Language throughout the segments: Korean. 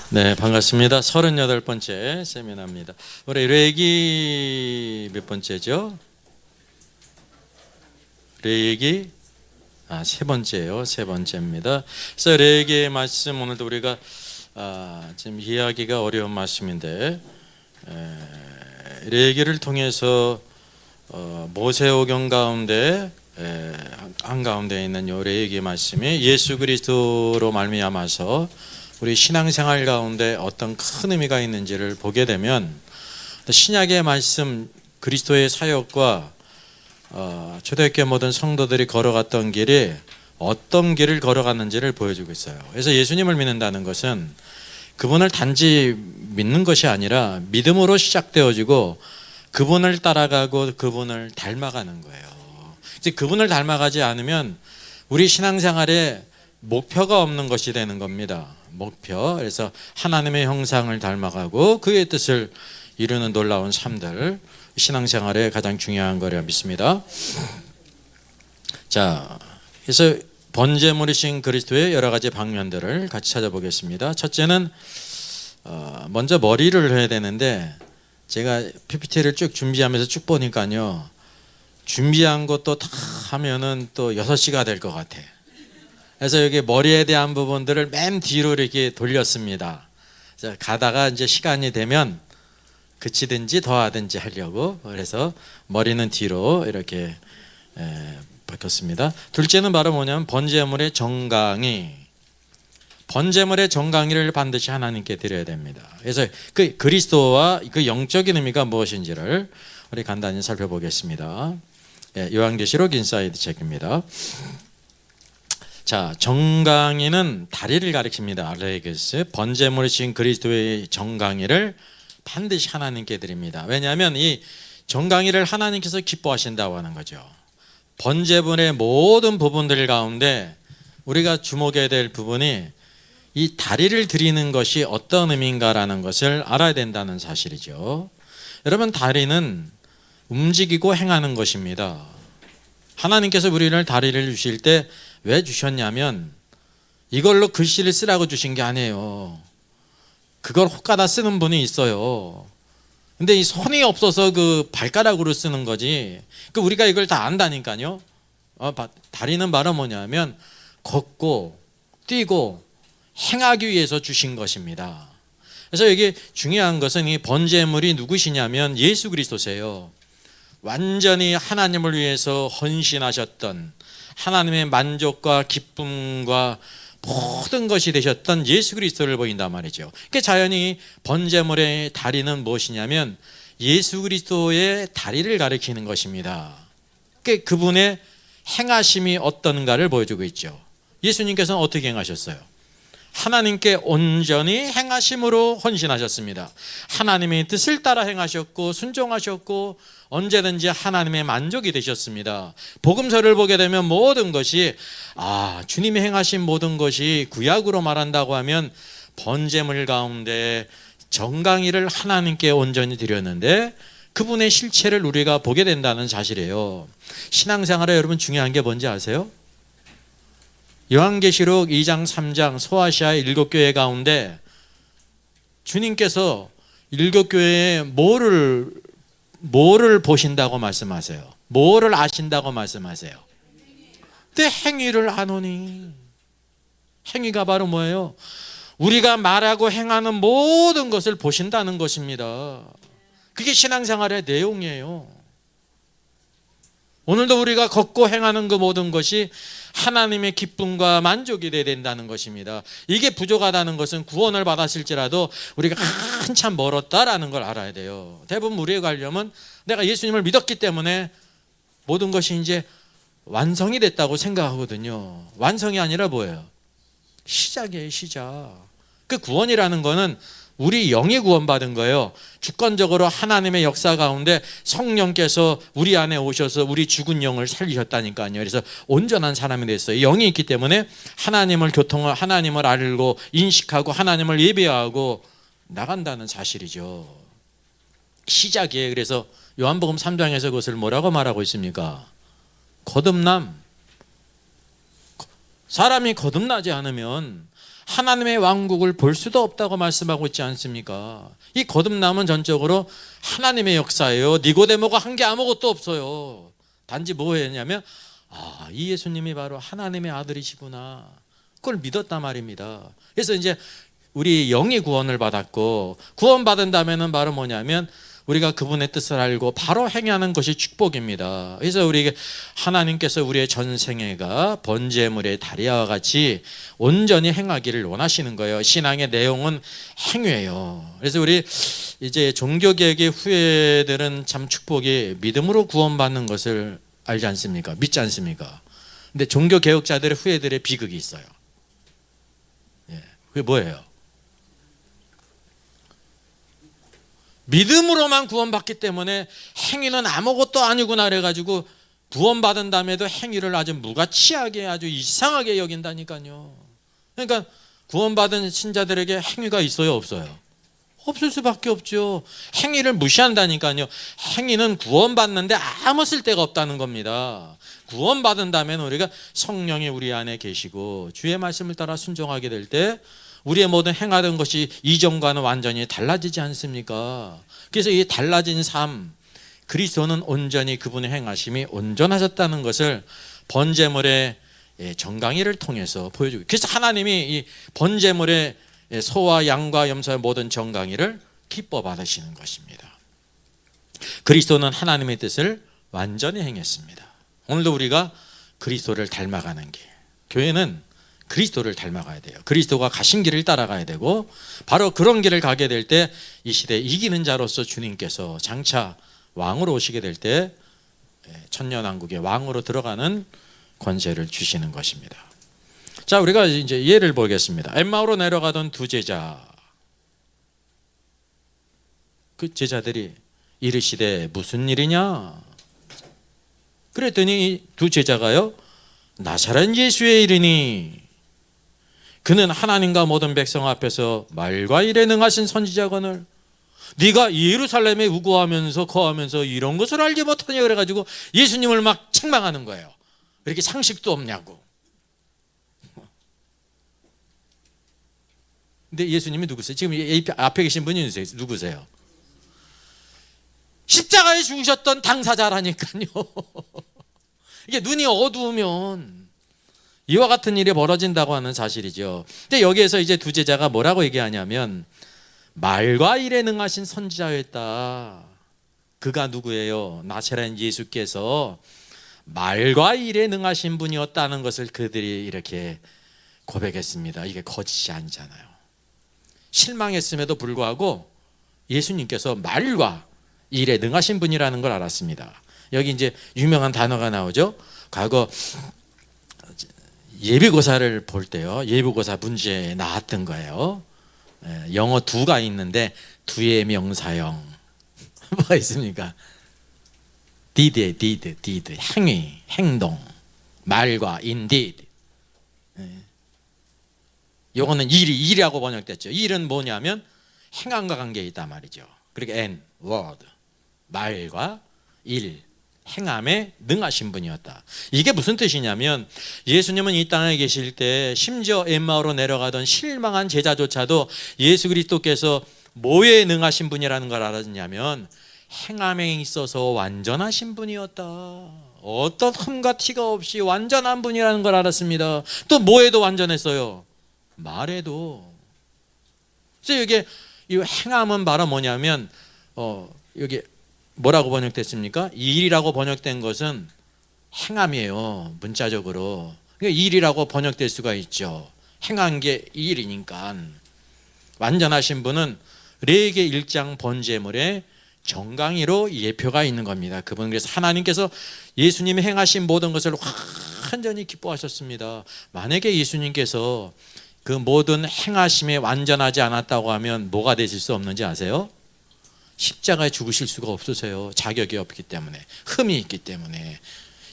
네, 반갑습니다. 38번째 세미나입니다. 우리 레기 몇 번째죠? 레기 세 번째요. 세 번째입니다. 그래서 레기의 말씀 오늘도 우리가 지금 이해하기가 어려운 말씀인데 레기를 통해서 모세오경 가운데 한가운데 있는 요 레기 말씀이 예수 그리스도로 말미암아서 우리 신앙생활 가운데 어떤 큰 의미가 있는지를 보게 되면 신약의 말씀 그리스도의 사역과 초대교회 모든 성도들이 걸어갔던 길이 어떤 길을 걸어갔는지를 보여주고 있어요. 그래서 예수님을 믿는다는 것은 그분을 단지 믿는 것이 아니라 믿음으로 시작되어지고 그분을 따라가고 그분을 닮아가는 거예요. 이제 그분을 닮아가지 않으면 우리 신앙생활에 목표가 없는 것이 되는 겁니다. 목표. 그래서 하나님의 형상을 닮아가고 그의 뜻을 이루는 놀라운 삶들, 신앙생활에 가장 중요한 거라 믿습니다. 자, 그래서 번제물이신 그리스도의 여러 가지 방면들을 같이 찾아보겠습니다. 첫째는 먼저 머리를 해야 되는데 제가 PPT를 쭉 준비하면서 쭉 보니까요, 준비한 것도 다 하면은 또 6시가 될 것 같아. 그래서 여기 머리에 대한 부분들을 맨 뒤로 이렇게 돌렸습니다. 가다가 이제 시간이 되면 그치든지 더하든지 하려고, 그래서 머리는 뒤로 이렇게 바꿨습니다. 둘째는 바로 뭐냐면 번제물의 정강이, 번제물의 정강이를 반드시 하나님께 드려야 됩니다. 그래서 그 그리스도와 그 영적인 의미가 무엇인지를 우리 간단히 살펴보겠습니다. 요한계시록 인사이드 책입니다. 자, 정강이는 다리를 가리킵니다. 알레게스. 번제물이신 그리스도의 정강이를 반드시 하나님께 드립니다. 왜냐하면 이 정강이를 하나님께서 기뻐하신다고 하는 거죠. 번제물의 모든 부분들 가운데 우리가 주목해야 될 부분이 이 다리를 드리는 것이 어떤 의미인가라는 것을 알아야 된다는 사실이죠. 여러분, 다리는 움직이고 행하는 것입니다. 하나님께서 우리를 다리를 주실 때 왜 주셨냐면 이걸로 글씨를 쓰라고 주신 게 아니에요. 그걸 혹가다 쓰는 분이 있어요. 근데 이 손이 없어서 그 발가락으로 쓰는 거지. 그 우리가 이걸 다 안다니까요. 다리는 바로 뭐냐면 걷고 뛰고 행하기 위해서 주신 것입니다. 그래서 여기 중요한 것은 이 번제물이 누구시냐면 예수 그리스도세요. 완전히 하나님을 위해서 헌신하셨던, 하나님의 만족과 기쁨과 모든 것이 되셨던 예수 그리스도를 보인단 말이죠. 그러니까 자연히 번제물의 다리는 무엇이냐면 예수 그리스도의 다리를 가리키는 것입니다. 그러니까 그분의 행하심이 어떤가를 보여주고 있죠. 예수님께서는 어떻게 행하셨어요? 하나님께 온전히 행하심으로 헌신하셨습니다. 하나님의 뜻을 따라 행하셨고 순종하셨고 언제든지 하나님의 만족이 되셨습니다. 복음서를 보게 되면 모든 것이 주님이 행하신 모든 것이 구약으로 말한다고 하면 번제물 가운데 정강이를 하나님께 온전히 드렸는데 그분의 실체를 우리가 보게 된다는 사실이에요. 신앙생활에 여러분 중요한 게 뭔지 아세요? 요한계시록 2장 3장 소아시아의 7교회 가운데 주님께서 7교회에 뭐를 보신다고 말씀하세요? 뭐를 아신다고 말씀하세요? 내 행위를 아노니. 행위가 바로 뭐예요? 우리가 말하고 행하는 모든 것을 보신다는 것입니다. 그게 신앙생활의 내용이에요. 오늘도 우리가 걷고 행하는 그 모든 것이 하나님의 기쁨과 만족이 되어야 된다는 것입니다. 이게 부족하다는 것은 구원을 받았을지라도 우리가 한참 멀었다라는 걸 알아야 돼요. 대부분 우리의 관념은 내가 예수님을 믿었기 때문에 모든 것이 이제 완성이 됐다고 생각하거든요. 완성이 아니라 뭐예요? 시작이에요, 시작. 그 구원이라는 거는 우리 영이 구원받은 거예요. 주권적으로 하나님의 역사 가운데 성령께서 우리 안에 오셔서 우리 죽은 영을 살리셨다니까요. 그래서 온전한 사람이 됐어요. 영이 있기 때문에 하나님을 하나님을 알고 인식하고 하나님을 예배하고 나간다는 사실이죠. 시작이에요. 그래서 요한복음 3장에서 그것을 뭐라고 말하고 있습니까? 거듭남. 사람이 거듭나지 않으면 하나님의 왕국을 볼 수도 없다고 말씀하고 있지 않습니까? 이 거듭남은 전적으로 하나님의 역사예요. 니고데모가 한 게 아무것도 없어요. 단지 뭐 했냐면 이 예수님이 바로 하나님의 아들이시구나, 그걸 믿었단 말입니다. 그래서 이제 우리 영이 구원을 받았고, 구원받은 다음에는 바로 뭐냐면 우리가 그분의 뜻을 알고 바로 행하는 것이 축복입니다. 그래서 우리에게 하나님께서 우리의 전생애가 번제물의 다리와 같이 온전히 행하기를 원하시는 거예요. 신앙의 내용은 행위예요. 그래서 우리 이제 종교개혁의 후예들은 참 축복이 믿음으로 구원받는 것을 알지 않습니까? 믿지 않습니까? 근데 종교개혁자들의 후예들의 비극이 있어요. 그게 뭐예요? 믿음으로만 구원받기 때문에 행위는 아무것도 아니구나 그래가지고 구원받은 다음에도 행위를 아주 무가치하게, 아주 이상하게 여긴다니까요. 그러니까 구원받은 신자들에게 행위가 있어요, 없어요? 없을 수밖에 없죠. 행위를 무시한다니까요. 행위는 구원받는데 아무 쓸데가 없다는 겁니다. 구원받은 다음에는 우리가 성령이 우리 안에 계시고 주의 말씀을 따라 순종하게 될 때 우리의 모든 행하던 것이 이전과는 완전히 달라지지 않습니까? 그래서 이 달라진 삶, 그리스도는 온전히 그분의 행하심이 온전하셨다는 것을 번제물의 정강이를 통해서 보여주고, 그래서 하나님이 이 번제물의 소와 양과 염소의 모든 정강이를 기뻐 받으시는 것입니다. 그리스도는 하나님의 뜻을 완전히 행했습니다. 오늘도 우리가 그리스도를 닮아가는 길, 교회는 그리스도를 닮아가야 돼요. 그리스도가 가신 길을 따라가야 되고, 바로 그런 길을 가게 될 때 이 시대에 이기는 자로서 주님께서 장차 왕으로 오시게 될 때 천년왕국의 왕으로 들어가는 권세를 주시는 것입니다. 자, 우리가 이제 예를 보겠습니다. 엠마오로 내려가던 두 제자, 그 제자들이 이르시되 무슨 일이냐? 그랬더니 두 제자가요, 나사렛 예수의 이르니 그는 하나님과 모든 백성 앞에서 말과 일에 능하신 선지자거늘 네가 예루살렘에 우고하면서 거하면서 이런 것을 알지 못하냐 그래가지고 예수님을 막 책망하는 거예요. 이렇게 상식도 없냐고. 근데 예수님이 누구세요? 지금 앞에 계신 분이 누구세요? 십자가에 죽으셨던 당사자라니까요. 이게 눈이 어두우면 이와 같은 일이 벌어진다고 하는 사실이죠. 근데 여기에서 이제 두 제자가 뭐라고 얘기하냐면 말과 일에 능하신 선지자였다. 그가 누구예요? 나사렛 예수께서 말과 일에 능하신 분이었다는 것을 그들이 이렇게 고백했습니다. 이게 거짓이 아니잖아요. 실망했음에도 불구하고 예수님께서 말과 일에 능하신 분이라는 걸 알았습니다. 여기 이제 유명한 단어가 나오죠. 과거 예비고사를 볼 때요, 예비고사 문제에 나왔던 거예요. 영어 두가 있는데 두의 명사형 뭐가 있습니까? did, 행위, 행동, 말과 indeed. 요거는 일이라고 번역됐죠. 일은 뭐냐면 행함과 관계에 있단 말이죠. 그리고 and, word, 말과 일, 행함에 능하신 분이었다. 이게 무슨 뜻이냐면 예수님은 이 땅에 계실 때 심지어 엠마오로 내려가던 실망한 제자조차도 예수 그리스도께서 뭐에 능하신 분이라는 걸 알았냐면 행함에 있어서 완전하신 분이었다. 어떤 흠과 티가 없이 완전한 분이라는 걸 알았습니다. 또 뭐에도 완전했어요? 말에도. 그래서 이게 이 행함은 바로 뭐냐면 여기 뭐라고 번역됐습니까? 일이라고 번역된 것은 행함이에요. 문자적으로. 그러니까 일이라고 번역될 수가 있죠. 행한 게 일이니까. 완전하신 분은 레위기 1장 번제물의 정강이로 예표가 있는 겁니다. 그분, 그래서 하나님께서 예수님이 행하신 모든 것을 완전히 기뻐하셨습니다. 만약에 예수님께서 그 모든 행하심에 완전하지 않았다고 하면 뭐가 되실 수 없는지 아세요? 십자가에 죽으실 수가 없으세요. 자격이 없기 때문에, 흠이 있기 때문에.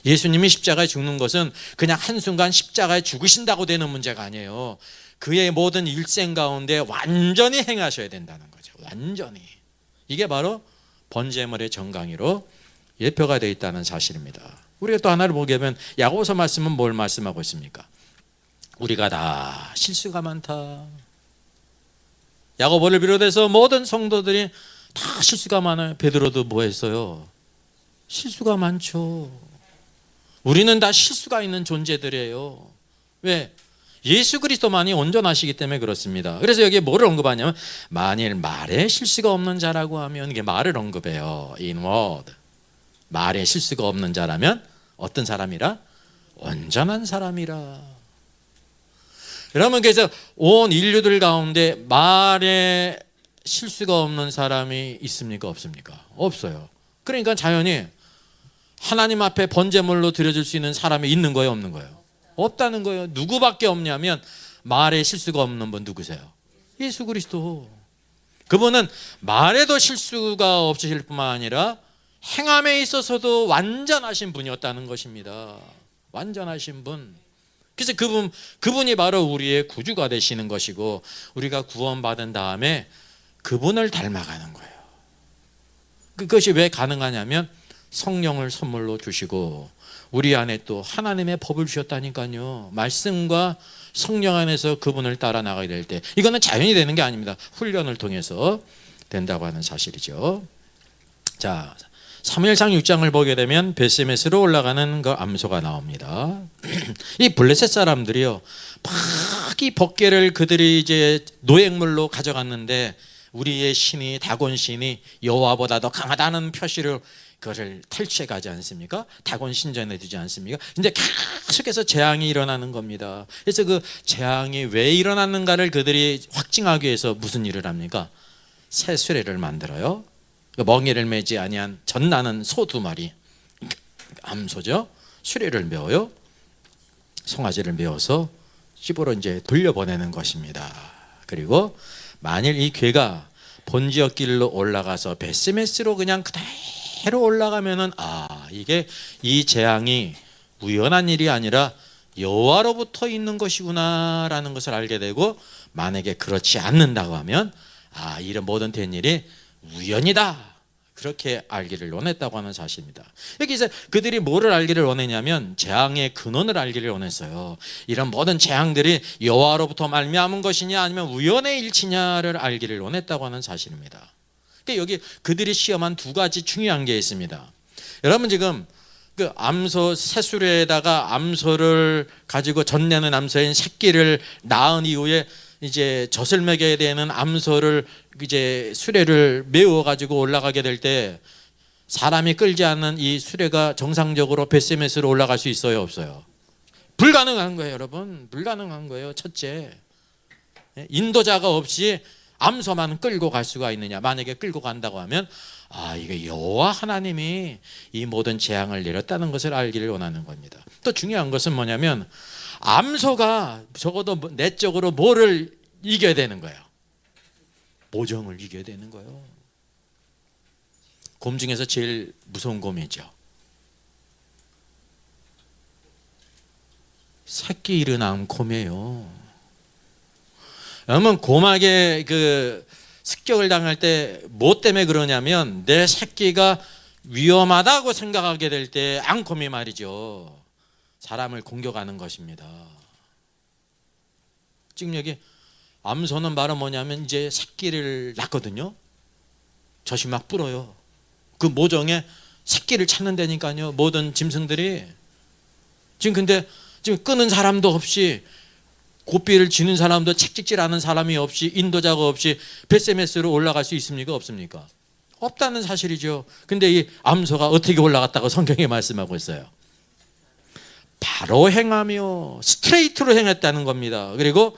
예수님이 십자가에 죽는 것은 그냥 한순간 십자가에 죽으신다고 되는 문제가 아니에요. 그의 모든 일생 가운데 완전히 행하셔야 된다는 거죠. 완전히. 이게 바로 번제물의 정강이로 예표가 되어 있다는 사실입니다. 우리가 또 하나를 보게 되면 야고보서 말씀은 뭘 말씀하고 있습니까? 우리가 다 실수가 많다. 야고보를 비롯해서 모든 성도들이 다 실수가 많아요. 베드로도 뭐 했어요? 실수가 많죠. 우리는 다 실수가 있는 존재들이에요. 왜? 예수 그리스도만이 온전하시기 때문에 그렇습니다. 그래서 여기에 뭐를 언급하냐면 만일 말에 실수가 없는 자라고 하면 이게 말을 언급해요. In word. 말에 실수가 없는 자라면 어떤 사람이라? 온전한 사람이라. 여러분, 그래서 온 인류들 가운데 말에 실수가 없는 사람이 있습니까? 없습니까? 없어요. 그러니까 자연히 하나님 앞에 번제물로 드려줄 수 있는 사람이 있는 거예요? 없는 거예요? 없다는 거예요. 누구밖에 없냐면 말에 실수가 없는 분 누구세요? 예수 그리스도. 그분은 말에도 실수가 없으실 뿐만 아니라 행함에 있어서도 완전하신 분이었다는 것입니다. 완전하신 분. 그래서 그분이 바로 우리의 구주가 되시는 것이고, 우리가 구원받은 다음에 그분을 닮아가는 거예요. 그것이 왜 가능하냐면 성령을 선물로 주시고 우리 안에 또 하나님의 법을 주셨다니까요. 말씀과 성령 안에서 그분을 따라 나가게 될 때, 이거는 자연히 되는 게 아닙니다. 훈련을 통해서 된다고 하는 사실이죠. 자, 사무엘상 6장을 보게 되면 베스메스로 올라가는 그 암소가 나옵니다. 이 블레셋 사람들이요, 막 이 법궤를 그들이 이제 노획물로 가져갔는데 우리의 신이, 다곤 신이 여호와보다 더 강하다는 표시를 그것을 탈취해 가지 않습니까? 다곤 신전에 두지 않습니까? 근데 계속해서 재앙이 일어나는 겁니다. 그래서 그 재앙이 왜 일어났는가를 그들이 확증하기 위해서 무슨 일을 합니까? 새 수레를 만들어요. 멍에를 매지 아니한 젖나는 소 2마리, 암소죠. 수레를 메어요. 송아지를 메어서 집으로 이제 돌려보내는 것입니다. 그리고 만일 이 괴가 본지역 길로 올라가서 베스메스로 그냥 그대로 올라가면은 이게 이 재앙이 우연한 일이 아니라 여호와로부터 있는 것이구나라는 것을 알게 되고, 만약에 그렇지 않는다고 하면 이런 모든 된 일이 우연이다, 그렇게 알기를 원했다고 하는 사실입니다. 여기서 그들이 뭐를 알기를 원했냐면 재앙의 근원을 알기를 원했어요. 이런 모든 재앙들이 여호와로부터 말미암은 것이냐 아니면 우연의 일치냐를 알기를 원했다고 하는 사실입니다. 그러니까 여기 그들이 시험한 2가지 중요한 게 있습니다. 여러분, 지금 그 암소 새수레에다가 암소를 가지고 젖내는 암소인 새끼를 낳은 이후에 이제 젖을 먹여야 되는 암소를 이제 수레를 메워 가지고 올라가게 될 때 사람이 끌지 않는 이 수레가 정상적으로 베스메스로 올라갈 수 있어요, 없어요? 불가능한 거예요, 여러분. 불가능한 거예요. 첫째, 인도자가 없이 암소만 끌고 갈 수가 있느냐? 만약에 끌고 간다고 하면 이게 여호와 하나님이 이 모든 재앙을 내렸다는 것을 알기를 원하는 겁니다. 또 중요한 것은 뭐냐면 암소가 적어도 내적으로 뭐를 이겨야 되는 거예요? 모정을 이겨야 되는 거예요. 곰 중에서 제일 무서운 곰이죠. 새끼 일어난 곰이에요. 여러분, 곰에게 그 습격을 당할 때 뭐 때문에 그러냐면 내 새끼가 위험하다고 생각하게 될 때 앙콤이 말이죠, 사람을 공격하는 것입니다. 지금 여기 암소는 바로 뭐냐면 이제 새끼를 낳거든요. 젖이 막 불어요. 그 모정에 새끼를 찾는다니까요, 모든 짐승들이. 지금 근데 지금 끄는 사람도 없이, 고삐를 쥐는 사람도, 책찍질하는 사람이 없이, 인도자가 없이 베스메스로 올라갈 수 있습니까? 없습니까? 없다는 사실이죠. 근데 이 암소가 어떻게 올라갔다고 성경에 말씀하고 있어요? 바로 행하며 스트레이트로 행했다는 겁니다. 그리고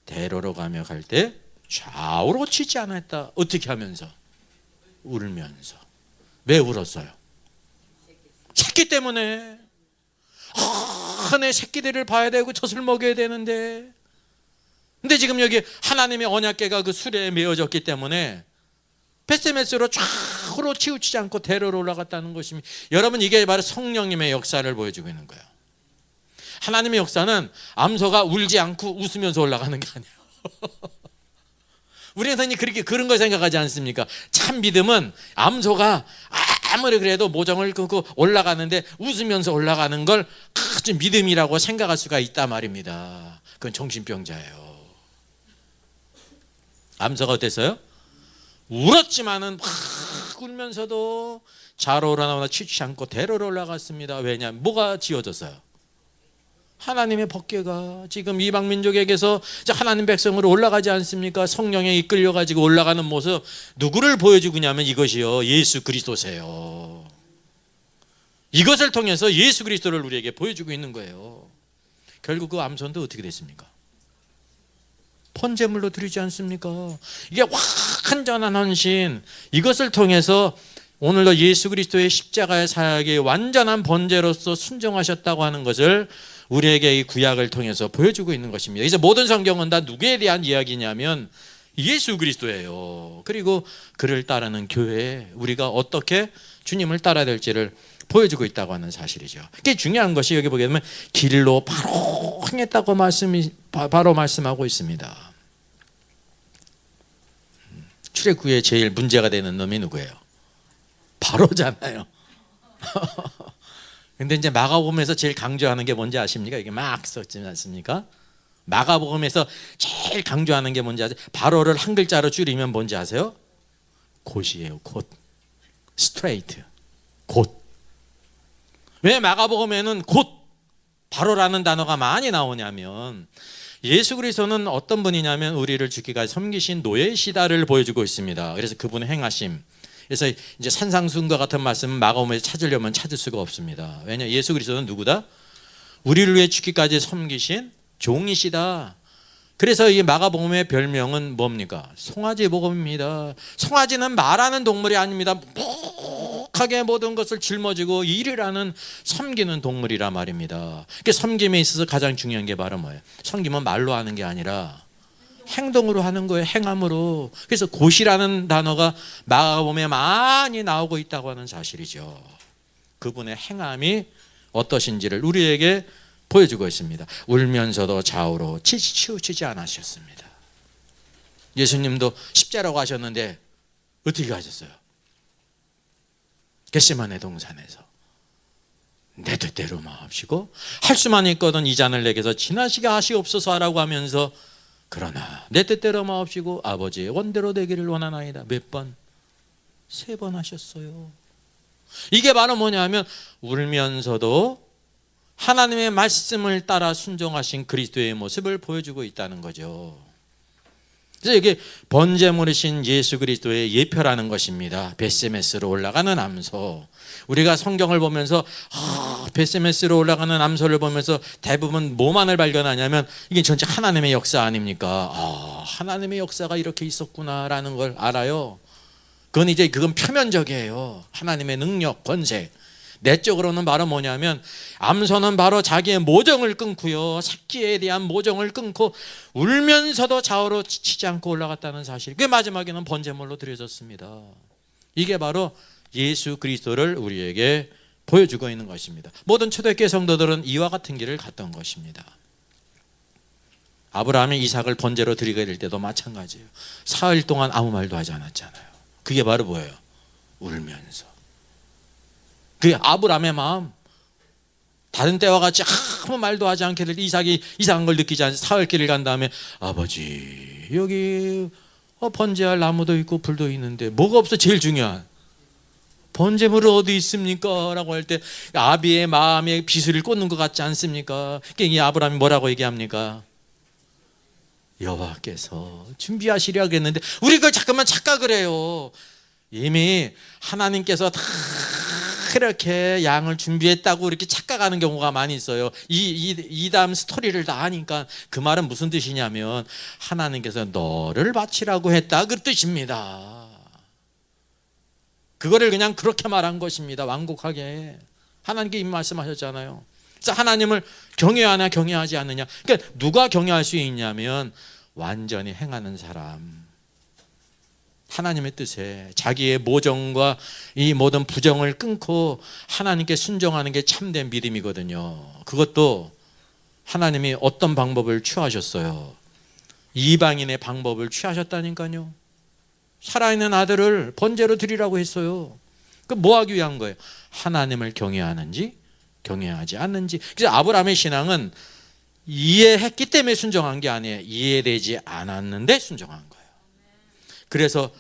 대로로 가며 갈 때 좌우로 치지 않았다. 어떻게 하면서? 울면서. 왜 울었어요? 새끼 때문에. 내 새끼들을 봐야 되고 젖을 먹여야 되는데. 근데 지금 여기 하나님의 언약궤가 그 수레에 메어졌기 때문에 베스메스로 좌우로 치우치지 않고 대로로 올라갔다는 것입니다. 여러분, 이게 바로 성령님의 역사를 보여주고 있는 거예요. 하나님의 역사는 암소가 울지 않고 웃으면서 올라가는 게 아니에요. 우리는 흔히 그런 걸 생각하지 않습니까? 참 믿음은 암소가 아무리 그래도 모정을 끄고 올라가는데 웃으면서 올라가는 걸 아주 믿음이라고 생각할 수가 있단 말입니다. 그건 정신병자예요. 암소가 어땠어요? 울었지만은 막 울면서도 자러 올라나오나 치지 않고 대로로 올라갔습니다. 왜냐하면 뭐가 지어졌어요? 하나님의 법궤가 지금 이방 민족에게서 하나님 백성으로 올라가지 않습니까? 성령에 이끌려 가지고 올라가는 모습, 누구를 보여주고 있냐면 이것이요, 예수 그리스도세요. 이것을 통해서 예수 그리스도를 우리에게 보여주고 있는 거예요. 결국 그 암손도 어떻게 됐습니까? 번제물로 드리지 않습니까? 이게 완전한 헌신, 이것을 통해서 오늘도 예수 그리스도의 십자가의 사역이 완전한 번제로서 순종하셨다고 하는 것을 우리에게 이 구약을 통해서 보여주고 있는 것입니다. 그래서 모든 성경은 다 누구에 대한 이야기냐면 예수 그리스도예요. 그리고 그를 따르는 교회, 우리가 어떻게 주님을 따라야 될지를 보여주고 있다고 하는 사실이죠. 그게 중요한 것이, 여기 보게 되면 길로 바로 행했다고 바로 말씀하고 있습니다. 출애굽기에 제일 문제가 되는 놈이 누구예요? 바로잖아요. 근데 이제 마가복음에서 제일 강조하는 게 뭔지 아십니까? 이게 막 썼지 않습니까? 마가복음에서 제일 강조하는 게 뭔지 아세요? 바로를 한 글자로 줄이면 뭔지 아세요? 곧이에요. 곧. 스트레이트. 곧. 왜 마가복음에는 곧 바로라는 단어가 많이 나오냐면, 예수 그리스도는 어떤 분이냐면 우리를 죽기까지 섬기신 노예시다를 보여주고 있습니다. 그래서 그분의 행하심, 그래서 이제 산상수훈과 같은 말씀은 마가복음에서 찾으려면 찾을 수가 없습니다. 왜냐, 예수 그리스도는 누구다? 우리를 위해 죽기까지 섬기신 종이시다. 그래서 이 마가복음의 별명은 뭡니까? 송아지 복음입니다. 송아지는 말하는 동물이 아닙니다. 묵묵하게 모든 것을 짊어지고 일을 하는 섬기는 동물이라 말입니다. 섬김에 있어서 가장 중요한 게 바로 뭐예요? 섬김은 말로 하는 게 아니라 행동으로 하는 거예요. 행함으로. 그래서 곧이라는 단어가 마가복음에 많이 나오고 있다고 하는 사실이죠. 그분의 행함이 어떠신지를 우리에게 보여주고 있습니다. 울면서도 좌우로 치우치지 않으셨습니다. 예수님도 십자라고 하셨는데 어떻게 가셨어요? 겟세마네 동산에서 내 뜻대로 마옵시고 할 수만 있거든 이 잔을 내게서 지나시게 하시옵소서 하라고 하면서, 그러나 내 뜻대로 마옵시고 아버지의 원대로 되기를 원하나이다. 몇 번? 3번 하셨어요. 이게 바로 뭐냐면 울면서도 하나님의 말씀을 따라 순종하신 그리스도의 모습을 보여주고 있다는 거죠. 그래서 이게 번제물이신 예수 그리스도의 예표라는 것입니다. 벳세메스로 올라가는 암소. 우리가 성경을 보면서 벳세메스로 올라가는 암소를 보면서 대부분 뭐만을 발견하냐면 이게 전체 하나님의 역사 아닙니까? 하나님의 역사가 이렇게 있었구나라는 걸 알아요. 그건 표면적이에요. 하나님의 능력, 권세. 내적으로는 바로 뭐냐면 암소는 바로 자기의 모정을 끊고요, 새끼에 대한 모정을 끊고 울면서도 좌우로 지치지 않고 올라갔다는 사실, 그 마지막에는 번제물로 드려졌습니다. 이게 바로 예수 그리스도를 우리에게 보여주고 있는 것입니다. 모든 초대교회 성도들은 이와 같은 길을 갔던 것입니다. 아브라함이 이삭을 번제로 드리게 될 때도 마찬가지예요. 사흘 동안 아무 말도 하지 않았잖아요. 그게 바로 뭐예요? 울면서. 그게 아브라함의 마음. 다른 때와 같이 아무 말도 하지 않게 될 이삭이 이상한 걸 느끼지 않아서 사흘길을 간 다음에, 아버지 여기 번제할 나무도 있고 불도 있는데 뭐가 없어? 제일 중요한 번제물은 어디 있습니까? 라고 할 때 아비의 마음에 비수를 꽂는 것 같지 않습니까? 이 아브라함이 뭐라고 얘기합니까? 여호와께서 준비하시려고 했는데, 우리 그걸 잠깐만 착각을 해요. 이미 하나님께서 다 그렇게 양을 준비했다고 이렇게 착각하는 경우가 많이 있어요. 이담 스토리를 다 아니까. 그 말은 무슨 뜻이냐면 하나님께서 너를 바치라고 했다, 그 뜻입니다. 그거를 그냥 그렇게 말한 것입니다. 완곡하게. 하나님께 이미 말씀하셨잖아요. 그래서 하나님을 경외하냐 경외하지 않느냐. 그러니까 누가 경외할 수 있냐면 완전히 행하는 사람, 하나님의 뜻에 자기의 모정과 이 모든 부정을 끊고 하나님께 순종하는 게 참된 믿음이거든요. 그것도 하나님이 어떤 방법을 취하셨어요? 이방인의 방법을 취하셨다니까요. 살아있는 아들을 번제로 드리라고 했어요. 그 뭐 하기 위한 거예요? 하나님을 경외하는지 경외하지 않는지. 그래서 아브라함의 신앙은 이해했기 때문에 순종한 게 아니에요. 이해되지 않았는데 순종한 거예요. 그래서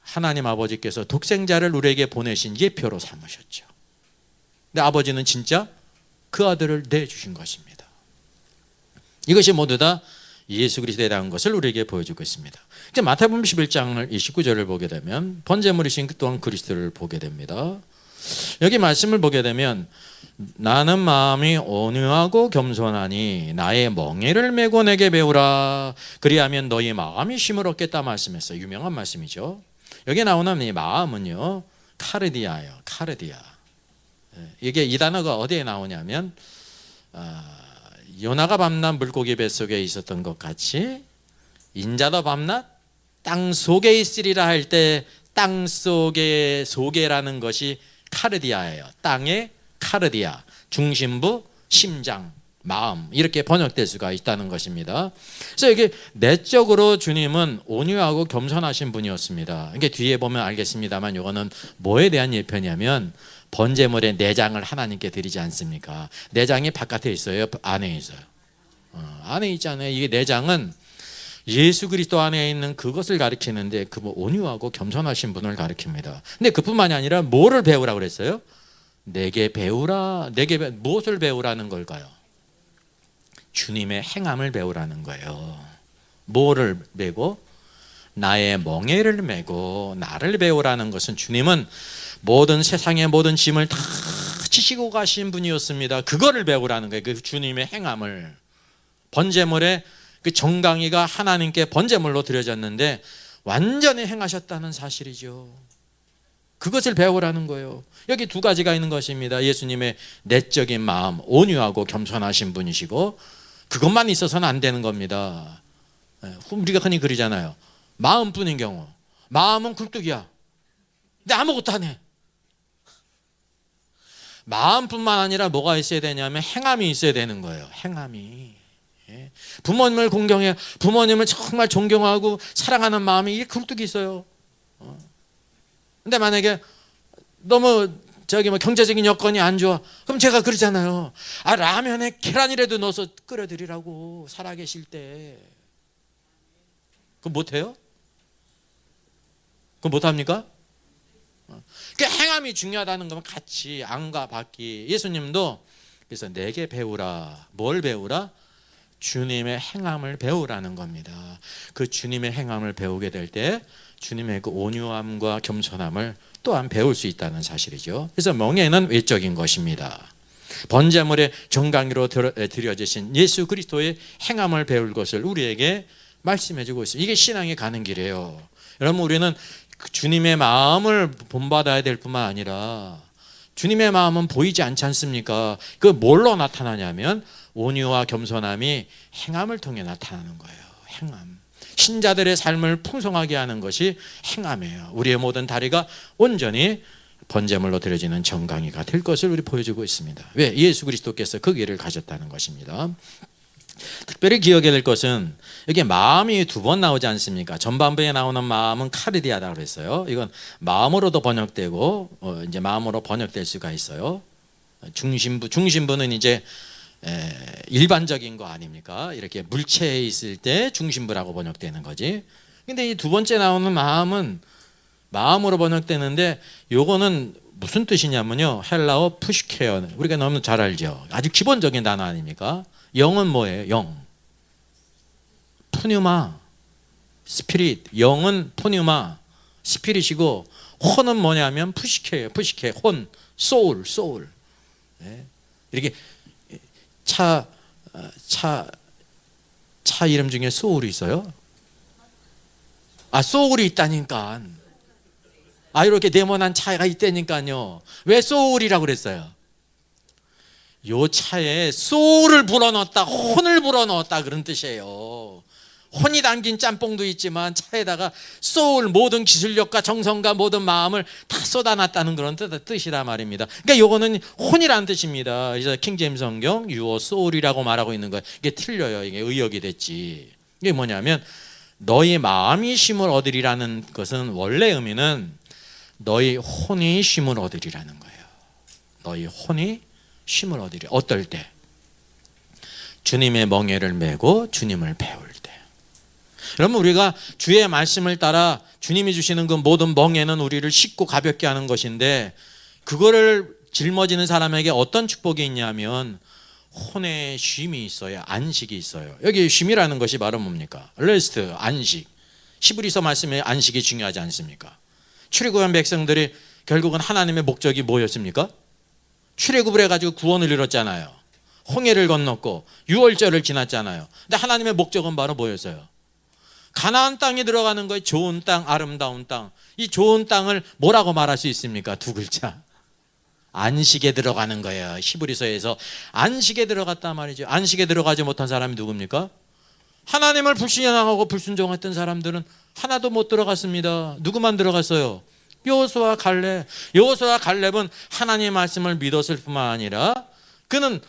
하나님 아버지께서 독생자를 우리에게 보내신 예표로 삼으셨죠. 근데 아버지는 진짜 그 아들을 내주신 것입니다. 이것이 모두 다 예수 그리스도에 대한 것을 우리에게 보여주고 있습니다. 이제 마태복음 11장을 29절을 보게 되면 번제물이신 또한 그리스도를 보게 됩니다. 여기 말씀을 보게 되면 나는 마음이 온유하고 겸손하니 나의 멍에를 메고 내게 배우라 그리하면 너희 마음이 쉼을 얻겠다 말씀했어요. 유명한 말씀이죠. 여기 나오는 이 마음은요 카르디아예요. 카르디아. 이게 이 단어가 어디에 나오냐면 요나가 밤낮 물고기 뱃속에 있었던 것 같이 인자도 밤낮 땅 속에 있으리라 할 때 땅 속에 속에라는 것이 카르디아예요. 땅의 카르디아, 중심부, 심장, 마음 이렇게 번역될 수가 있다는 것입니다. 그래서 이게 내적으로 주님은 온유하고 겸손하신 분이었습니다. 이게 뒤에 보면 알겠습니다만 이거는 뭐에 대한 예표냐면 번제물의 내장을 하나님께 드리지 않습니까? 내장이 바깥에 있어요? 안에 있어요? 안에 있잖아요. 이게 내장은 예수 그리스도 안에 있는 그것을 가리키는데 그 온유하고 겸손하신 분을 가리킵니다. 근데 그뿐만이 아니라 뭐를 배우라고 그랬어요? 내게 배우라. 무엇을 배우라는 걸까요? 주님의 행함을 배우라는 거예요. 뭐를 메고? 나의 멍에를 메고 나를 배우라는 것은 주님은 모든 세상의 모든 짐을 다 지시고 가신 분이었습니다. 그거를 배우라는 거예요. 그 주님의 행함을. 번제물의 그 정강이가 하나님께 번제물로 드려졌는데 완전히 행하셨다는 사실이죠. 그것을 배우라는 거예요. 여기 두 가지가 있는 것입니다. 예수님의 내적인 마음, 온유하고 겸손하신 분이시고 그것만 있어서는 안 되는 겁니다. 우리가 흔히 그러잖아요. 마음뿐인 경우. 마음은 굴뚝이야. 근데 아무것도 안 해. 마음뿐만 아니라 뭐가 있어야 되냐면 행함이 있어야 되는 거예요. 행함이. 부모님을 공경해, 부모님을 정말 존경하고 사랑하는 마음이 이게 굴뚝이 있어요. 근데 만약에 너무 경제적인 여건이 안 좋아, 그럼 제가 그러잖아요. 라면에 계란이라도 넣어서 끓여드리라고 살아계실 때. 그거 못해요? 그거 못합니까? 그 행함이 중요하다는 건 같이 안과 밖이. 예수님도 그래서 내게 배우라. 뭘 배우라? 주님의 행함을 배우라는 겁니다. 그 주님의 행함을 배우게 될 때 주님의 그 온유함과 겸손함을 또한 배울 수 있다는 사실이죠. 그래서 멍에는 외적인 것입니다. 번제물의 정강이로 드려지신 예수 그리스도의 행함을 배울 것을 우리에게 말씀해 주고 있습니다. 이게 신앙이 가는 길이에요. 여러분 우리는 주님의 마음을 본받아야 될 뿐만 아니라 주님의 마음은 보이지 않지 않습니까? 그 뭘로 나타나냐면 온유와 겸손함이 행함을 통해 나타나는 거예요. 행함. 신자들의 삶을 풍성하게 하는 것이 행함이에요. 우리의 모든 다리가 온전히 번제물로 드려지는 정강이가 될 것을 우리 보여주고 있습니다. 왜? 예수 그리스도께서 그 길을 가셨다는 것입니다. 특별히 기억해야 될 것은 여기 마음이 두 번 나오지 않습니까? 전반부에 나오는 마음은 카르디아다 그랬어요. 이건 마음으로도 번역되고 이제 마음으로 번역될 수가 있어요. 중심부는 이제 일반적인 거 아닙니까? 이렇게 물체에 있을 때 중심부라고 번역되는 거지. 근데 이 두 번째 나오는 마음은 마음으로 번역되는데 요거는 무슨 뜻이냐면요. 헬라어 푸시케어. 우리가 너무 잘 알죠. 아주 기본적인 단어 아닙니까? 영은 뭐예요? 영. 푸뉴마. 스피릿. 영은 푸뉴마. 스피릿이고 혼은 뭐냐면 푸시케예요. 푸시케. 혼. 소울. 소울. 이렇게 차 이름 중에 소울이 있어요? 소울이 있다니까. 이렇게 네모난 차가 있다니까요. 왜 소울이라고 그랬어요? 요 차에 소울을 불어넣었다, 혼을 불어넣었다 그런 뜻이에요. 혼이 담긴 짬뽕도 있지만 차에다가 소울, 모든 기술력과 정성과 모든 마음을 다 쏟아놨다는 그런 뜻이란 말입니다. 그러니까 요거는 혼이라는 뜻입니다. 그래서 킹제임스 성경 유어 소울이라고 말하고 있는 거예요. 이게 틀려요. 이게 의역이 됐지. 이게 뭐냐면 너희 마음이 쉼을 얻으리라는 것은 원래 의미는 너희 혼이 쉼을 얻으리라는 거예요. 너희 혼이 쉼을 얻으리. 어떨 때? 주님의 멍에를 메고 주님을 배울 때. 여러분, 우리가 주의 말씀을 따라 주님이 주시는 그 모든 멍에는 우리를 쉽고 가볍게 하는 것인데, 그거를 짊어지는 사람에게 어떤 축복이 있냐면 혼의 쉼이 있어요. 안식이 있어요. 여기 쉼이라는 것이 바로 뭡니까? 레스트, 안식. 히브리서 말씀에 안식이 중요하지 않습니까? 출애굽한 백성들이 결국은 하나님의 목적이 뭐였습니까? 출애굽을 해가지고 구원을 이뤘잖아요. 홍해를 건넜고 유월절을 지났잖아요. 근데 하나님의 목적은 바로 뭐였어요? 가나안 땅에 들어가는 거예요. 좋은 땅, 아름다운 땅. 이 좋은 땅을 뭐라고 말할 수 있습니까? 두 글자. 안식에 들어가는 거예요. 히브리서에서 안식에 들어갔단 말이죠. 안식에 들어가지 못한 사람이 누굽니까? 하나님을 불신앙하고 불순종했던 사람들은 하나도 못 들어갔습니다. 누구만 들어갔어요? 여호수아 갈렙. 여호수아 갈렙은 하나님의 말씀을 믿었을 뿐만 아니라 그는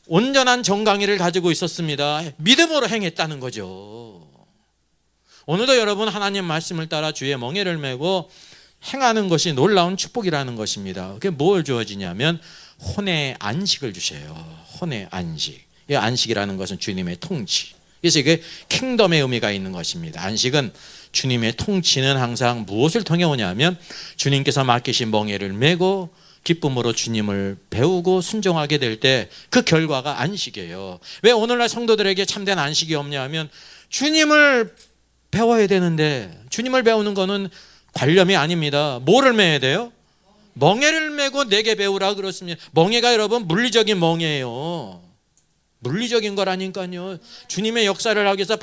온전한 정강이를 가지고 있었습니다. 믿음으로 행했다는 거죠. 오늘도 여러분 하나님 말씀을 따라 주의 멍에를 메고 행하는 것이 놀라운 축복이라는 것입니다. 그게 뭘 주어지냐면 혼의 안식을 주셔요. 혼의 안식. 이 안식이라는 것은 주님의 통치. 그래서 이게 킹덤의 의미가 있는 것입니다. 안식은 주님의 통치는 항상 무엇을 통해 오냐면 주님께서 맡기신 멍에를 메고 기쁨으로 주님을 배우고 순종하게 될 때 그 결과가 안식이에요. 왜 오늘날 성도들에게 참된 안식이 없냐면 주님을 배워야 되는데, 주님을 배우는 거는 관념이 아닙니다. 뭐를 메야 돼요? 멍에를 메고 내게 배우라 그렇습니다. 멍에가 여러분 물리적인 멍에예요. 물리적인 거라니까요. 주님의 역사를 하기 위해서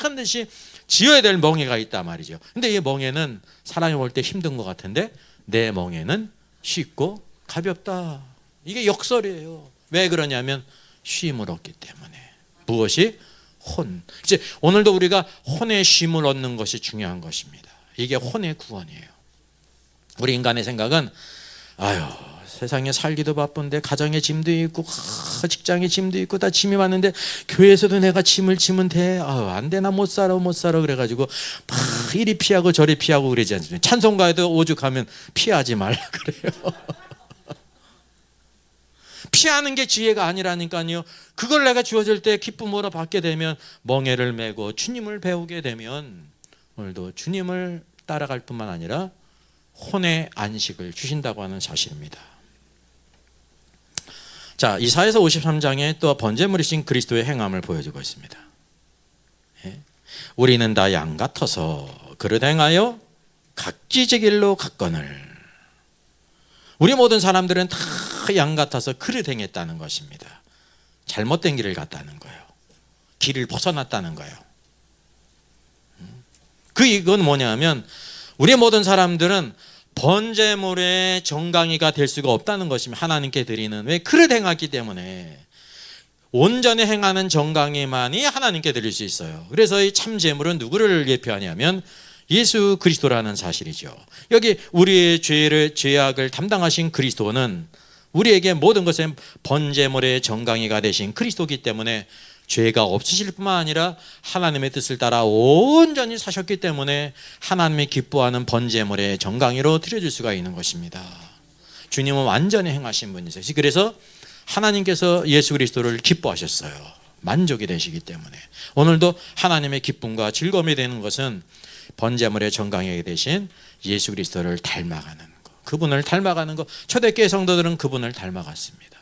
반드시 지어야 될 멍에가 있단 말이죠. 근데 이 멍에는 사람이 볼 때 힘든 것 같은데 내 멍에는 쉽고 가볍다. 이게 역설이에요. 왜 그러냐면 쉼을 얻기 때문에. 무엇이? 혼. 이제 오늘도 우리가 혼의 쉼을 얻는 것이 중요한 것입니다. 이게 혼의 구원이에요. 우리 인간의 생각은 아유, 세상에 살기도 바쁜데 가정에 짐도 있고 직장에 짐도 있고 다 짐이 많은데 교회에서도 내가 짐을 지면 돼. 아유, 안 돼. 나 못 살아 그래가지고 막 이리 피하고 저리 피하고 그러지 않습니까? 찬송가에도 오죽하면 피하지 말라 그래요. 피하는 게 지혜가 아니라니까요. 그걸 내가 주어질 때 기쁨으로 받게 되면 멍에를 메고 주님을 배우게 되면 오늘도 주님을 따라갈 뿐만 아니라 혼의 안식을 주신다고 하는 사실입니다. 자, 이사야서 53장에 또 번제물이신 그리스도의 행함을 보여주고 있습니다. 우리는 다 양 같아서 그릇 행하여 각기 제 길로 갔거늘. 우리 모든 사람들은 다 양 같아서 그릇 행했다는 것입니다. 잘못된 길을 갔다는 거예요. 길을 벗어났다는 거예요. 이건 뭐냐면 우리 모든 사람들은 번제물의 정강이가 될 수가 없다는 것입니다. 하나님께 드리는. 왜? 그릇 행하기 때문에. 온전히 행하는 정강이만이 하나님께 드릴 수 있어요. 그래서 이 참제물은 누구를 예표하냐면 예수 그리스도라는 사실이죠. 여기 우리의 죄악을 담당하신 그리스도는 우리에게 모든 것의 번제물의 정강이가 되신 그리스도이기 때문에 죄가 없으실 뿐만 아니라 하나님의 뜻을 따라 온전히 사셨기 때문에 하나님이 기뻐하는 번제물의 정강이로 드려질 수가 있는 것입니다. 주님은 완전히 행하신 분이세요. 그래서 하나님께서 예수 그리스도를 기뻐하셨어요. 만족이 되시기 때문에. 오늘도 하나님의 기쁨과 즐거움이 되는 것은 번제물의 정강이 되신 예수 그리스도를 닮아가는 것. 그분을 닮아가는 것. 초대교회 성도들은 그분을 닮아갔습니다.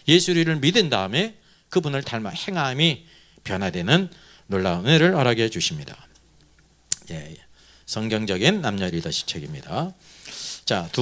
예수를 믿은 다음에 그분을 닮아 행함이 변화되는 놀라운 은혜를 허락해 주십니다. 성경적인 남녀 리더십 책입니다. 자, 두